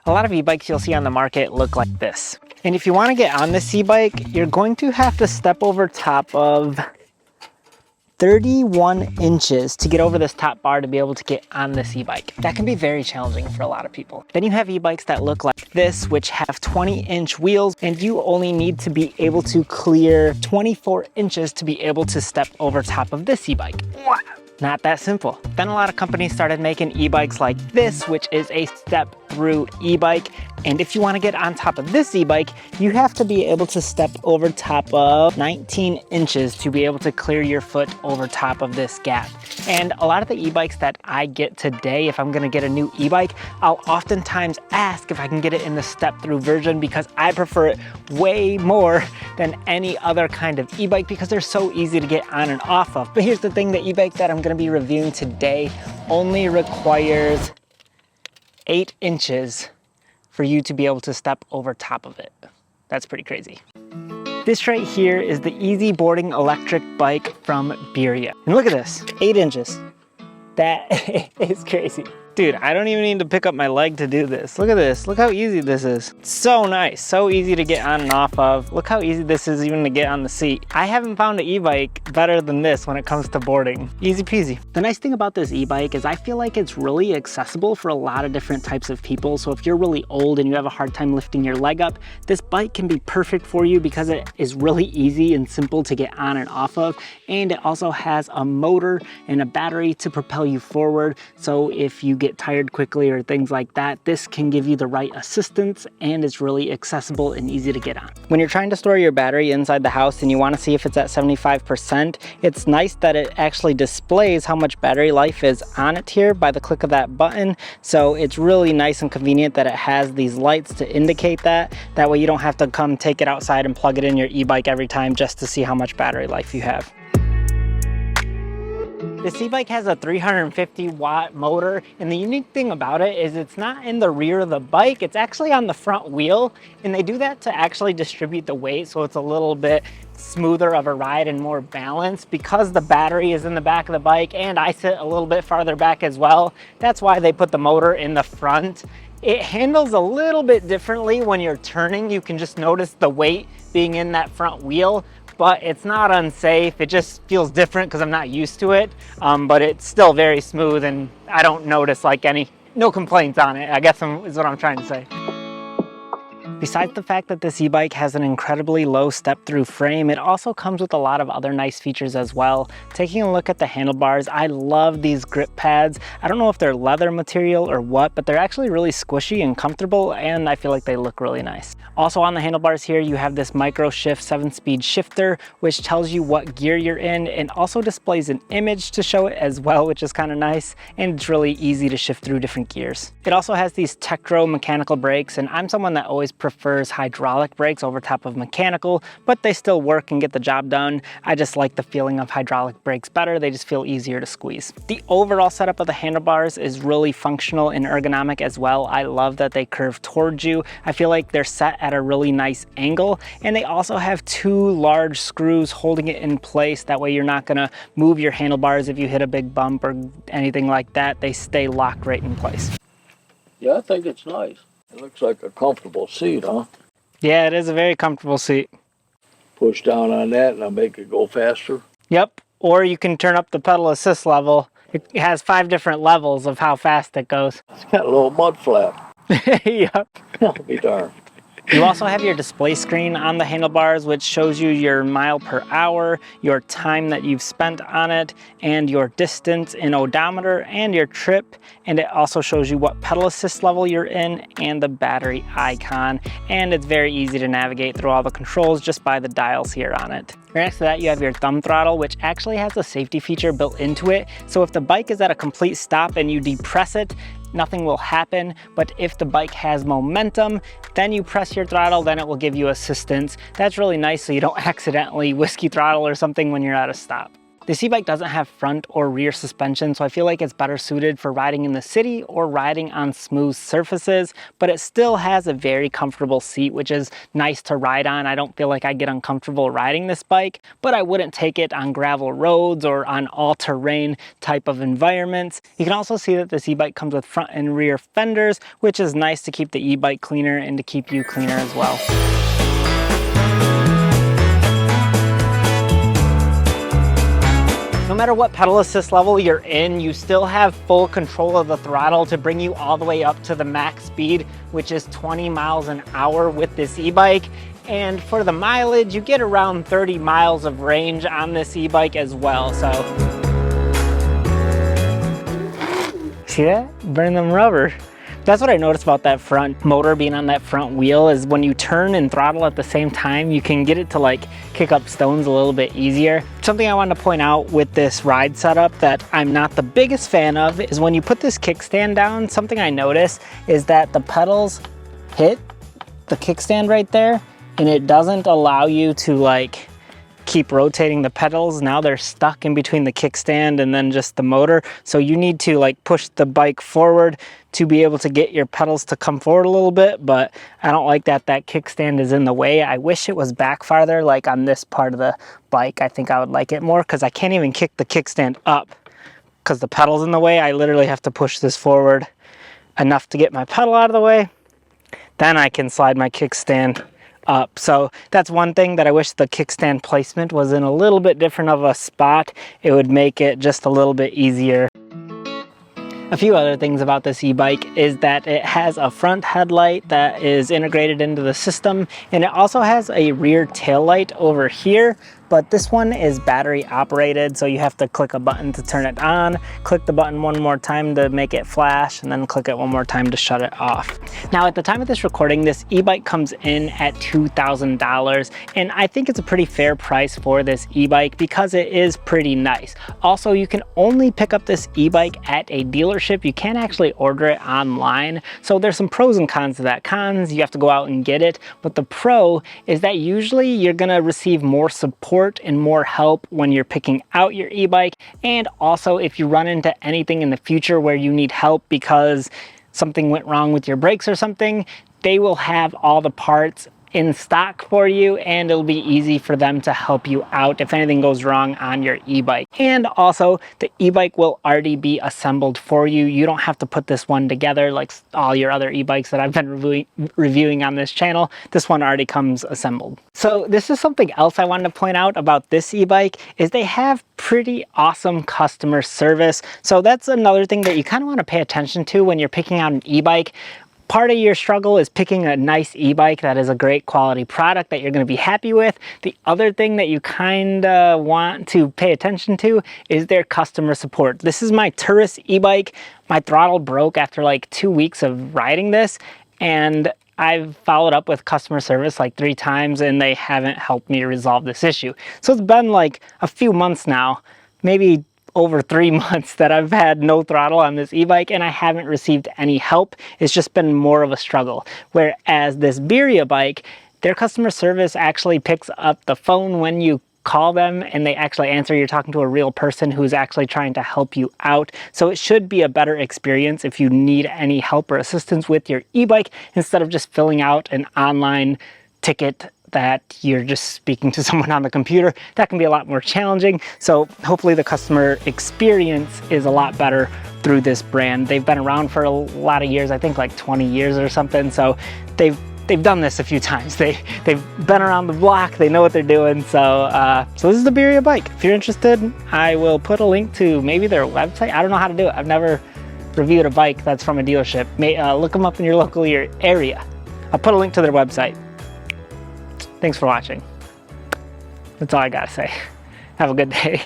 A lot of e-bikes you'll see on the market look like this. And if you want to get on this e-bike, you're going to have to step over top of 31 inches to get over this top bar to be able to get on this e-bike. That can be very challenging for a lot of people. Then you have e-bikes that look like this, which have 20-inch wheels, and you only need to be able to clear 24 inches to be able to step over top of this e-bike. Not that simple. Then a lot of companies started making e-bikes like this, which is a step-through e-bike. And if you want to get on top of this e-bike, you have to be able to step over top of 19 inches to be able to clear your foot over top of this gap. And a lot of the e-bikes that I get today, if I'm going to get a new e-bike, I'll oftentimes ask if I can get it in the step-through version because I prefer it way more than any other kind of e-bike because they're so easy to get on and off of. But here's the thing, the e-bike that I'm going to be reviewing today only requires 8 inches for you to be able to step over top of it. That's pretty crazy. This right here is the Easy Boarding electric bike from Biria. And look at this, 8 inches. That is crazy. Dude, I don't even need to pick up my leg to do this. Look at this, look how easy this is. So nice, so easy to get on and off of. Look how easy this is even to get on the seat. I haven't found an e-bike better than this when it comes to boarding. Easy peasy. The nice thing about this e-bike is I feel like it's really accessible for a lot of different types of people. So if you're really old and you have a hard time lifting your leg up, this bike can be perfect for you because it is really easy and simple to get on and off of. And it also has a motor and a battery to propel you forward. So if you get tired quickly or things like that, this can give you the right assistance and it's really accessible and easy to get on. When you're trying to store your battery inside the house and you want to see if it's at 75%, it's nice that it actually displays how much battery life is on it here by the click of that button. So it's really nice and convenient that it has these lights to indicate that. That way you don't have to come take it outside and plug it in your e-bike every time just to see how much battery life you have. This e-bike has a 350 watt motor, and the unique thing about it is it's not in the rear of the bike, it's actually on the front wheel, and they do that to actually distribute the weight so it's a little bit smoother of a ride and more balanced because the battery is in the back of the bike and I sit a little bit farther back as well. That's why they put the motor in the front. It handles a little bit differently when you're turning. You can just notice the weight being in that front wheel, but it's not unsafe. It just feels different because I'm not used to it, but it's still very smooth and I don't notice like no complaints on it, I guess is what I'm trying to say. Besides the fact that this e-bike has an incredibly low step-through frame, it also comes with a lot of other nice features as well. Taking a look at the handlebars, I love these grip pads. I don't know if they're leather material or what, but they're actually really squishy and comfortable, and I feel like they look really nice. Also on the handlebars here, you have this micro shift 7-speed shifter, which tells you what gear you're in and also displays an image to show it as well, which is kind of nice, and it's really easy to shift through different gears. It also has these Tektro mechanical brakes, and I'm someone that always prefers hydraulic brakes over top of mechanical, but they still work and get the job done. I just like the feeling of hydraulic brakes better. They just feel easier to squeeze. The overall setup of the handlebars is really functional and ergonomic as well. I love that they curve towards you. I feel like they're set at a really nice angle, and they also have 2 large screws holding it in place. That way you're not gonna move your handlebars if you hit a big bump or anything like that. They stay locked right in place. Yeah, I think it's nice. It looks like a comfortable seat, huh? Yeah, it is a very comfortable seat. Push down on that and I'll make it go faster. Yep, or you can turn up the pedal assist level. It has 5 different levels of how fast it goes. It's got a little mud flap. Yep. I'll be darned. You also have your display screen on the handlebars, which shows you your mile per hour, your time that you've spent on it, and your distance in odometer and your trip. And it also shows you what pedal assist level you're in and the battery icon. And it's very easy to navigate through all the controls just by the dials here on it. Right next to that, you have your thumb throttle, which actually has a safety feature built into it. So if the bike is at a complete stop and you depress it, nothing will happen. But if the bike has momentum, then you press your throttle, then it will give you assistance. That's really nice so you don't accidentally whiskey throttle or something when you're at a stop. This e-bike doesn't have front or rear suspension, so I feel like it's better suited for riding in the city or riding on smooth surfaces, but it still has a very comfortable seat, which is nice to ride on. I don't feel like I get uncomfortable riding this bike, but I wouldn't take it on gravel roads or on all-terrain type of environments. You can also see that this e-bike comes with front and rear fenders, which is nice to keep the e-bike cleaner and to keep you cleaner as well. No matter what pedal assist level you're in, you still have full control of the throttle to bring you all the way up to the max speed, which is 20 miles an hour with this e-bike. And for the mileage, you get around 30 miles of range on this e-bike as well. So, see that? Burn them rubber. That's what I noticed about that front motor being on that front wheel, is when you turn and throttle at the same time, you can get it to like kick up stones a little bit easier. Something I wanted to point out with this ride setup that I'm not the biggest fan of is when you put this kickstand down, something I noticed is that the pedals hit the kickstand right there, and it doesn't allow you to like keep rotating the pedals. Now they're stuck in between the kickstand and then just the motor. So you need to like push the bike forward to be able to get your pedals to come forward a little bit, but I don't like that that kickstand is in the way. I wish it was back farther, like on this part of the bike. I think I would like it more, because I can't even kick the kickstand up because the pedal's in the way. I literally have to push this forward enough to get my pedal out of the way. Then I can slide my kickstand up. So that's one thing that I wish the kickstand placement was in a little bit different of a spot. It would make it just a little bit easier. A few other things about this e-bike is that it has a front headlight that is integrated into the system, and it also has a rear tail light over here, but this one is battery operated, so you have to click a button to turn it on, click the button one more time to make it flash, and then click it one more time to shut it off. Now at the time of this recording, this e-bike comes in at $2,000, and I think it's a pretty fair price for this e-bike because it is pretty nice. Also, you can only pick up this e-bike at a dealership. You can't actually order it online, so there's some pros and cons to that. Cons, you have to go out and get it, but the pro is that usually you're gonna receive more support and more help when you're picking out your e-bike. And also, if you run into anything in the future where you need help because something went wrong with your brakes or something, they will have all the parts in stock for you, and it'll be easy for them to help you out if anything goes wrong on your e-bike. And also, the e-bike will already be assembled for you. You don't have to put this one together like all your other e-bikes that I've been reviewing on this channel. This one already comes assembled. So this is something else I wanted to point out about this e-bike, is they have pretty awesome customer service. So that's another thing that you kind of want to pay attention to when you're picking out an e-bike. Part of your struggle is picking a nice e-bike that is a great quality product that you're going to be happy with. The other thing that you kind of want to pay attention to is their customer support. This is my tourist e-bike. My throttle broke after like 2 weeks of riding this, and I've followed up with customer service like 3 times and they haven't helped me resolve this issue. So it's been like a few months now, maybe over 3 months, that I've had no throttle on this e-bike and I haven't received any help. It's just been more of a struggle. Whereas this Biria bike, their customer service actually picks up the phone when you call them and they actually answer. You're talking to a real person who's actually trying to help you out. So it should be a better experience if you need any help or assistance with your e-bike, instead of just filling out an online ticket that you're just speaking to someone on the computer. That can be a lot more challenging. So hopefully the customer experience is a lot better through this brand. They've been around for a lot of years, I think like 20 years or something. So they've done this a few times. They've been around the block. They know what they're doing. So so this is the Biria bike. If you're interested, I will put a link to maybe their website. I don't know how to do it. I've never reviewed a bike that's from a dealership. Look them up in your local area. I'll put a link to their website. Thanks for watching. That's all I gotta say. Have a good day.